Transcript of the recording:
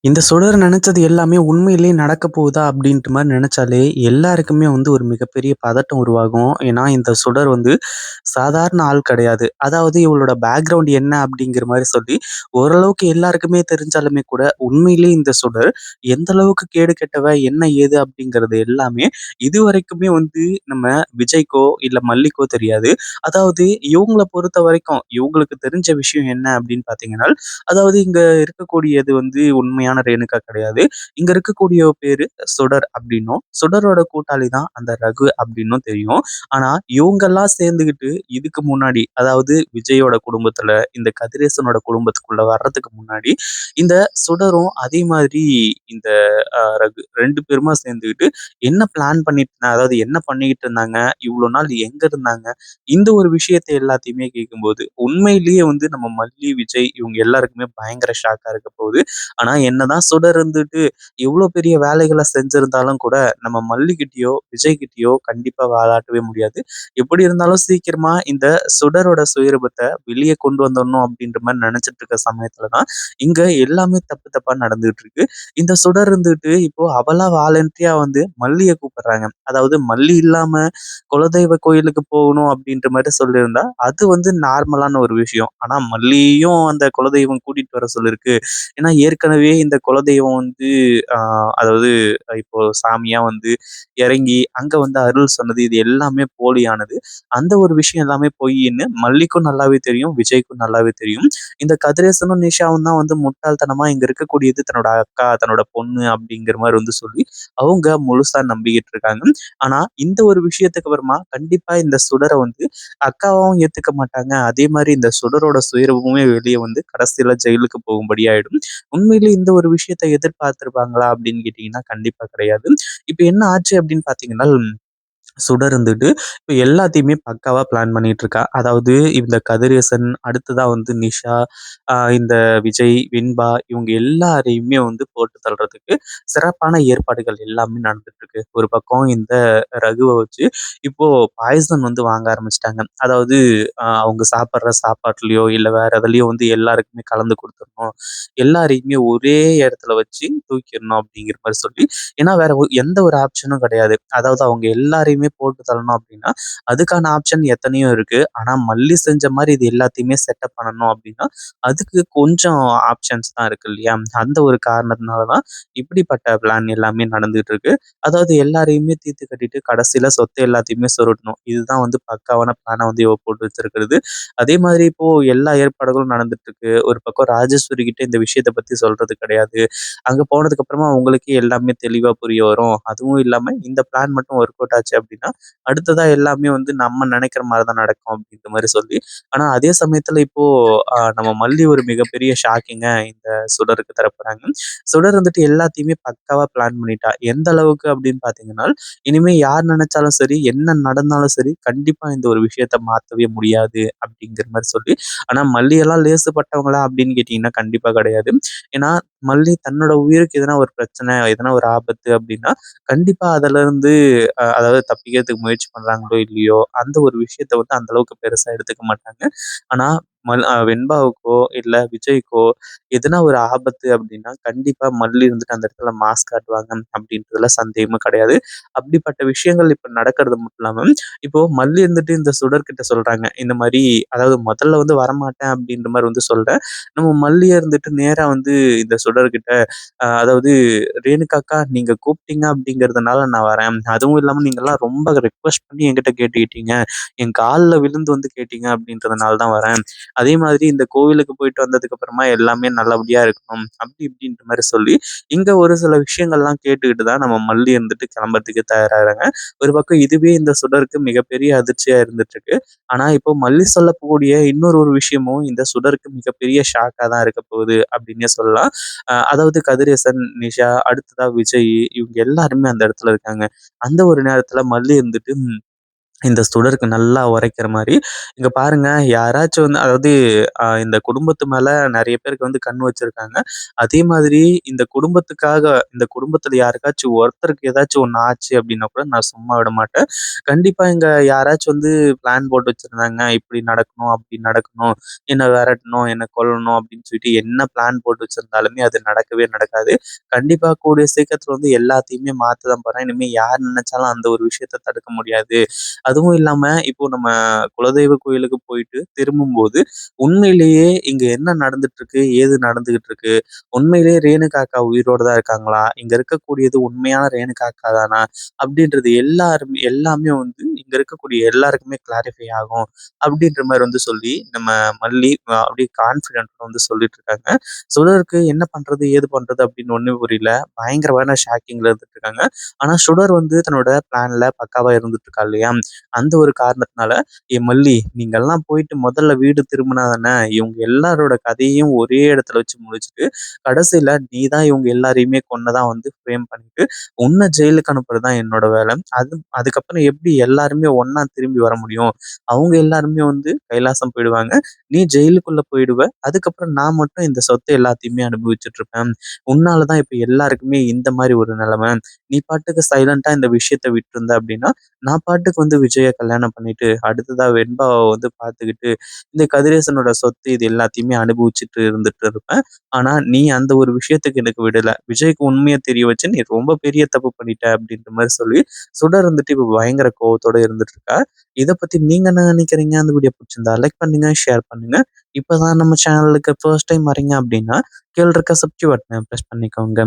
இந்த சுடர் நெனச்சது எல்லாமே உண்மையிலேயே நடக்க போகுதா? அப்படின்ட்டு மாரி நெனச்சாலே, எல்லாருக்குமே வந்து ஒரு மிகப்பெரிய பதட்டம் உருவாகும். ஏன்னா, இந்த சுடர் வந்து சாதாரண ஆள் கிடையாது. அதாவது இவளோட பேக்கிரவுண்ட் என்ன அப்படிங்கிற மாரி சொல்லி, ஓரளவுக்கு எல்லாருக்குமே தெரிஞ்சாலுமே கூட, உண்மையிலேயே இந்த சுடர் எந்த அளவுக்கு கேடு கெட்டவ, என்ன ஏது அப்படிங்கிறது எல்லாமே இதுவரைக்குமே வந்து நம்ம விஜய்க்கோ, இல்ல மல்லிக்கோ தெரியாது. அதாவது இவங்கள பொறுத்தவரைக்கும், இவங்களுக்கு தெரிஞ்ச விஷயம் என்ன அப்படின்னு பார்த்தீங்கன்னா, அதாவது இங்க இருக்கக்கூடியது வந்து உண்மையான ரேணுகா கிடையாது. இங்க இருக்கக்கூடிய பேரு சுடர் அப்படின்னும், சுடரோட கூட்டாளி தான் அந்த ரகு அப்படின்னும் தெரியும். ஆனா இவங்கெல்லாம் சேர்ந்துகிட்டு இதுக்கு முன்னாடி, அதாவது விஜயோட குடும்பத்துல, இந்த கதிரேசனோட குடும்பத்துக்குள்ள வர்றதுக்கு முன்னாடி, இந்த சுடரும் அதே மாதிரி இந்த ரகு 2 பேருமா சேர்ந்துகிட்டு என்ன பிளான் பண்ணிட்டு அதாவது என்ன பண்ணிக்கிட்டு இருந்தாங்க? இவ்வளோ நாள் எங்க இருந்தாங்க? இந்த ஒரு விஷயத்த எல்லாத்தையுமே கேட்கும்போது, உண்மையிலேயே வந்து நம்ம மல்லி, விஜய் இவங்க எல்லாருக்குமே பயங்கர ஷாக்கா இருக்க போகுது. ஆனா என்னதான் சுடர் இருந்துட்டு எவ்வளோ பெரிய வேலைகள செஞ்சிருந்தாலும் கூட, நம்ம மல்லிகிட்டயோ, விஜய்கிட்டயோ கண்டிப்பா வாலாட்டவே முடியாது. எப்படி இருந்தாலும் சீக்கிரமா இந்த சுடரோட சுயரூபத்த வெளிய கொண்டு வந்துடணும் அப்படின்ற மாரி நெனச்சிட்டு இருக்க சமயத்துல தான், இங்க எல்லாமே தப்பு தப்பா நடந்துகிட்டு இருக்கு. இந்த சுடர் இருந்துட்டு இப்போ அவளா வாலண்டரியா வந்து மல்லிய கூப்பிடுறாங்க. அதாவது மல்லி இல்லாம குலதெய்வ கோயிலுக்கு போகணும் அப்படின்ற மாரி சொல்லியிருந்தா, அது வந்து நார்மலான ஒரு விஷயம். ஆனா மல்லியையும் அந்த குலதெய்வம் கூட்டிட்டு வர சொல்லிருக்கு. ஏன்னா ஏற்கனவே இந்த குலதெய்வம் வந்து ஆ அதாவது இப்போ சாமியா வந்து இறங்கி, அங்க வந்து அருள் சொன்னது இது எல்லாமே போலியானது. அந்த ஒரு விஷயம் எல்லாமே பொய்யின்னு மல்லிக்கும் நல்லாவே தெரியும், விஜய்க்கும் நல்லாவே தெரியும். இந்த கதிரேசனும், நிஷாவும் தான் வந்து முட்டாள்தனமா இங்க இருக்கக்கூடியது தன்னோட அக்கா, தன்னோட பொண்ணு அப்படிங்கிற மாரி வந்து சொல்லி, அவங்க முழுசா நம்பிக்கிட்டு இருக்காங்க. ஆனா இந்த ஒரு விஷயத்துக்கு அப்புறமா கண்டிப்பா இந்த சுடர வந்து அக்காவாவும் ஏத்துக்க மாட்டாங்க. அதே மாரி இந்த சுடரோட சுயரூபமுமே வெளிய வந்து கடைசியில ஜெயிலுக்கு போகும்படி ஆயிடும். உண்மையிலேயே இந்த ஒரு விஷயத்த எதிர்பார்த்திருப்பாங்களா அப்படின்னு கேட்டீங்கன்னா, கண்டிப்பா கிடையாது. இப்ப என்ன ஆச்சு அப்படின்னு பார்த்தீங்கன்னா, சுடர் இருந்துட்டு, இப்ப எல்லாத்தையுமே பக்காவா பிளான் பண்ணிட்டு இருக்கா. அதாவது இந்த கதிரேசன், அடுத்ததா வந்து நிஷா, இந்த விஜய், வெண்பா இவங்க எல்லாரையுமே வந்து போட்டு தள்றதுக்கு சிறப்பான ஏற்பாடுகள் எல்லாமே நடந்துட்டு இருக்கு. ஒரு பக்கம் இந்த ரகுவ வச்சு இப்போ பாய்சன் வந்து வாங்க ஆரம்பிச்சுட்டாங்க. அதாவது அவங்க சாப்பிடுற சாப்பாட்டுலயோ, இல்ல வேற எதுலயோ வந்து எல்லாருக்குமே கலந்து குடுத்துறணும். எல்லாரையுமே ஒரே இடத்துல வச்சு தூக்கிரணும் அப்படிங்கிற மாரி சொல்லி ஏன்னா வேற எந்த ஒரு ஆப்ஷனும் கிடையாது. அதாவது அவங்க எல்லாரையுமே போட்டு தள்ளணும் அப்படின்னா, அதுக்கான ஆப்ஷன் எத்தனையோ இருக்கு. ஆனா மல்லி செஞ்ச மாரி இது எல்லாத்தையுமே செட்டப் பண்ணணும் அப்படின்னா, அதுக்கு கொஞ்சம் ஆப்ஷன்ஸ் தான் இருக்கு இல்லையா? அந்த ஒரு காரணத்தினால தான் இப்படிப்பட்ட பிளான் எல்லாமே நடந்துட்டு இருக்கு. அதாவது எல்லாரையுமே தீர்த்து கட்டிட்டு கடைசியில சொத்த எல்லாத்தையுமே சுருட்டணும். இதுதான் வந்து பக்காவான பிளான வந்து இவ போட்டு வச்சிருக்கிறது. அதே மாதிரி இப்போ எல்லா ஏற்பாடுகளும் நடந்துட்டு இருக்கு. ஒரு பக்கம் ராஜேஸ்வரி கிட்ட இந்த விஷயத்த பத்தி சொல்றது கிடையாது. அங்க போனதுக்கு அப்புறமா அவங்களுக்கே எல்லாமே தெளிவா புரிய வரும். அதுவும் இல்லாம இந்த பிளான் மட்டும் ஒர்க் அவுட் ஆச்சு அப்படின்னா, அடுத்ததா எல்லாமே வந்து நம்ம நினைக்கிற மாரி தான் நடக்கும் அப்படின்ற மாரி சொல்லி, ஆனா அதே சமயத்துல இப்போ நம்ம மல்லி ஒரு மிகப்பெரிய ஷாக்கிங்கா இந்த சுடருக்கு தரப்போறாங்க. சுடர் வந்துட்டு எல்லாத்தையுமே பக்காவா பிளான் பண்ணிட்டா. எந்த அளவுக்கு அப்படின்னு பார்த்தீங்கன்னா, இனிமே யார் நினைச்சாலும் சரி, என்ன நடந்தாலும் சரி, கண்டிப்பா இந்த ஒரு விஷயத்த மாத்தவே முடியாது அப்படிங்கிற மாரி சொல்லி, ஆனா மல்லி எல்லாம் லேசுப்பட்டவங்களா அப்படின்னு கேட்டீங்கன்னா, கண்டிப்பா கிடையாது. ஏன்னா மல்லி தன்னோட உயிருக்கு எதனா ஒரு பிரச்சனை, எதனா ஒரு ஆபத்து அப்படின்னா, கண்டிப்பா அதுலருந்து அதாவது தப்பிக்கிறதுக்கு முயற்சி பண்றாங்களோ இல்லையோ, அந்த ஒரு விஷயத்த வந்து அந்த அளவுக்கு பெருசா எடுத்துக்க மாட்டாங்க. ஆனா வெண்பாவுக்கோ, இல்ல விஜய்க்கோ எதனா ஒரு ஆபத்து அப்படின்னா, கண்டிப்பா மல்லி இருந்துட்டு அந்த இடத்துல மாஸ் காட்டுவாங்க அப்படின்றதுல சந்தேகமே கிடையாது. அப்படிப்பட்ட விஷயங்கள் இப்ப நடக்கிறது மட்டும் இல்லாம, இப்போ மல்லி இருந்துட்டு இந்த சுடர்கிட்ட சொல்றாங்க. இந்த மாரி அதாவது முதல்ல வந்து வரமாட்டேன் அப்படின்ற மாரி வந்து சொல்றேன். நம்ம மல்லிய இருந்துட்டு நேரா வந்து இந்த சுடர்கிட்ட அதாவது "ரேணுகாக்கா நீங்க கூப்பிட்டீங்க அப்படிங்கிறதுனால நான் வரேன். அதுவும் இல்லாம நீங்கலாம் ரொம்ப ரெக்வெஸ்ட் பண்ணி என்கிட்ட கேட்டுக்கிட்டீங்க. என் கால்ல விழுந்து வந்து கேட்டீங்க அப்படின்றதுனால தான் வரேன். அதே மாதிரி இந்த கோவிலுக்கு போயிட்டு வந்ததுக்கு அப்புறமா எல்லாமே நல்லபடியா இருக்கணும்." அப்படி இப்படின்ற மாரி சொல்லி, இங்க ஒரு சில விஷயங்கள்லாம் கேட்டுக்கிட்டு தான் நம்ம மல்லி இருந்துட்டு கிளம்புறதுக்கு தயாராகுறாங்க. ஒரு பக்கம் இதுவே இந்த சுடருக்கு மிகப்பெரிய அதிர்ச்சியா இருந்துட்டு இருக்கு. ஆனா இப்போ மல்லி சொல்லக்கூடிய இன்னொரு ஒரு விஷயமும் இந்த சுடருக்கு மிகப்பெரிய ஷாக்கா தான் இருக்க போகுது அப்படின்னே சொல்லலாம். அதாவது கதிரேசன், நிஷா, அடுத்ததா விஜய் இவங்க எல்லாருமே அந்த இடத்துல இருக்காங்க. அந்த ஒரு நேரத்துல மல்லி இருந்துட்டு இந்த சுடருக்கு நல்லா உரைக்கிற மாரி. இங்க பாருங்க யாராச்சும் வந்து அதாவது இந்த குடும்பத்து மேல நெறைய பேருக்கு வந்து கண் வச்சிருக்காங்க. அதே மாதிரி இந்த குடும்பத்துல யாருக்காச்சும் ஒருத்தருக்கு ஏதாச்சும் ஒண்ணு ஆச்சு அப்டின்னா கூட நான் சும்மா விட மாட்டேன். கண்டிப்பா இங்க யாராச்சும் வந்து பிளான் போட்டு வச்சிருந்தாங்க. இப்டி நடக்கணும், அப்டி நடக்கணும், என்ன விரட்டணும், என்ன கொல்லணும் அப்டின்னு சொல்லிட்டு என்ன பிளான் போட்டு வச்சிருந்தாலுமே அது நடக்கவே நடக்காது. கண்டிப்பா கூடிய சீக்கிரத்துல வந்து எல்லாத்தையுமே மாத்த தான் போறேன். இனிமே யார் நெனச்சாலும் அந்த ஒரு விஷயத்த தடுக்க முடியாது. அதுவும் இல்லாம, இப்போ நம்ம குலதெய்வ கோயிலுக்கு போயிட்டு திரும்பும்போது, உண்மையிலேயே இங்க என்ன நடந்துட்டு இருக்கு? ஏது நடந்துகிட்டு இருக்கு? உண்மையிலேயே ரேணுகா அக்கா உயிரோட தான் இருக்காங்களா? இங்க இருக்கக்கூடியது உண்மையான ரேணுகா அக்கா தானா? அப்படின்றது எல்லாமே வந்து இங்க இருக்கக்கூடிய எல்லாருக்குமே கிளாரிஃபை ஆகும். அப்படின்ற மாரி வந்து சொல்லி, நம்ம மல்லி அப்படியே கான்ஃபிடென்ட்டா வந்து சொல்லிட்டு இருக்காங்க. சுடருக்கு என்ன பண்றது? ஏது பண்றது? அப்படின்னு ஒண்ணுமே புரியல. பயங்கரமான ஷாக்கிங்ல இருந்துட்டு இருக்காங்க. ஆனா சுடர் வந்து தன்னோட பிளான்ல பக்காவா இருந்துட்டு இருக்கா இல்லையா? அந்த ஒரு காரணத்தினால, மல்லி நீங்கலாம் போயிட்டு முதல்ல வீடு திரும்புனா தானே, இவங்க எல்லாரோட கதையையும் ஒரே இடத்துல வச்சு முடிச்சுட்டு, கடைசியில நீ தான் இவங்க எல்லாரையுமே கொன்னதா வந்து ஃப்ரேம் பண்ணிட்டு, உன்ன ஜெயிலுக்கு அனுப்புறது தான் என்னோட வேலை. அதுக்கப்புறம் எப்படி எல்லாருமே ஒண்ணா திரும்பி வர முடியும்? அவங்க எல்லாருமே வந்து கைலாசம் போயிடுவாங்க. நீ ஜெயிலுக்குள்ள போயிடுவ. அதுக்கப்புறம் நான் மட்டும் இந்த சொத்து எல்லாத்தையுமே அனுபவிச்சுட்டு இருப்பேன். உன்னால தான் இப்ப எல்லாருக்குமே இந்த மாரி ஒரு நிலைமை. நீ பாட்டுக்கு சைலன்ட்டா இந்த விஷயத்த விட்டிருந்த அப்படின்னா, நான் பாட்டுக்கு வந்து விஜய கல்யாணம் பண்ணிட்டு, அடுத்ததா வெண்பாவ வந்து பார்த்துக்கிட்டு, இந்த கதிரேசனோட சொத்து இது எல்லாத்தையுமே அனுபவிச்சுட்டு இருந்துட்டு இருப்பேன். ஆனா, நீ அந்த ஒரு விஷயத்துக்கு எனக்கு விடல. விஜய்க்கு உண்மைய தெரிய வச்சு நீ ரொம்ப பெரிய தப்பு பண்ணிட்ட அப்படின்ற மாரி சொல்லி, சுடர் வந்துட்டு இப்ப பயங்கர கோவத்தோட இருந்துட்டு இருக்கா. இத பத்தி நீங்க என்ன நினைக்கிறீங்க? அந்த வீடியோ புடிச்சிருந்தா லைக் பண்ணுங்க, ஷேர் பண்ணுங்க. இப்பதான் நம்ம சேனலுக்கு ஃபர்ஸ்ட் டைம் வரீங்க அப்படின்னா, கீழ இருக்க சப்ஸ்கிரைப் பட்டன பிரஸ் பண்ணிக்கோங்க.